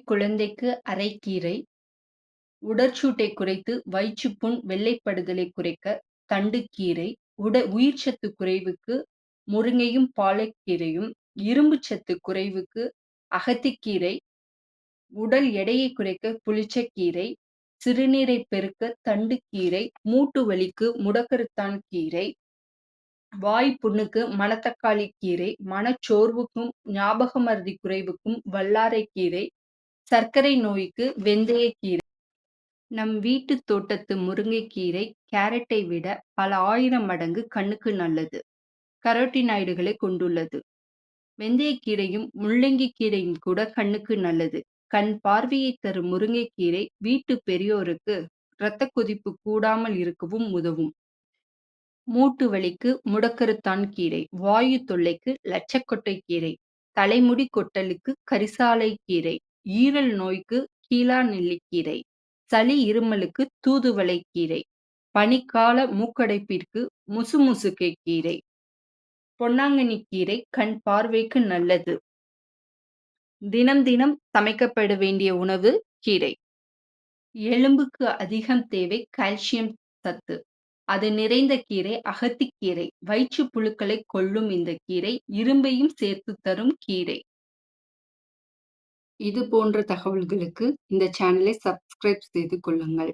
குழந்தைக்கு அரைக்கீரை, உடற்சூட்டை குறைத்து வயிற்றுப்புண், வெள்ளைப்படுதலை குறைக்க தண்டுக்கீரை, உயிர்ச்சத்து குறைவுக்கு முருங்கையும், பாலக்கீரையும், இரும்புச்சத்து குறைவுக்கு அகத்திக்கீரை, உடல் எடையை குறைக்க புளிச்சக்கீரை, சிறுநீரை பெருக்க தண்டுக்கீரை, மூட்டு வலிக்கு முடக்கத்தான் கீரை, வாய் புண்ணுக்கு மணத்தக்காளி கீரை, மனச்சோர்வுக்கும் ஞாபக மறதி குறைவுக்கும் வல்லாரைக்கீரை, சர்க்கரை நோய்க்கு வெந்தயக்கீரை. நம் வீட்டு தோட்டத்து முருங்கைக்கீரை கேரட்டை விட பல ஆயிரம் மடங்கு கண்ணுக்கு நல்லது. கரோட்டினாய்டுகளை கொண்டுள்ளது. வெந்தயக்கீரையும் முள்ளங்கி கீரையும் கூட கண்ணுக்கு நல்லது. கண் பார்வையை தரும் முருங்கைக்கீரை வீட்டு பெரியோருக்கு இரத்த கொதிப்பு கூடாமல் இருக்கவும் உதவும். மூட்டு வலிக்கு முடக்கருத்தான் கீரை, வாயு தொல்லைக்கு லட்சக்கொட்டை கீரை, தலைமுடி கொட்டலுக்கு கரிசாலை கீரை, ஈரல் நோய்க்கு கீழா நெல்லிக்கீரை, சளி இருமலுக்கு தூதுவளை கீரை, பனிக்கால மூக்கடைப்பிற்கு முசுமுசுக்கை கீரை, பொன்னாங்கண்ணி கீரை கண் பார்வைக்கு நல்லது. தினம் தினம் சமைக்கப்பட வேண்டிய உணவு கீரை. எலும்புக்கு அதிகம் தேவை கால்சியம் சத்து. அது நிறைந்த கீரை அகத்திக்கீரை. வயிற்று புழுக்களை கொல்லும் இந்த கீரை இரும்பையும் சேர்த்து தரும் கீரை. இது போன்ற தகவல்களுக்கு இந்த சேனலை சப்ஸ்கிரைப் செய்து கொள்ளுங்கள்.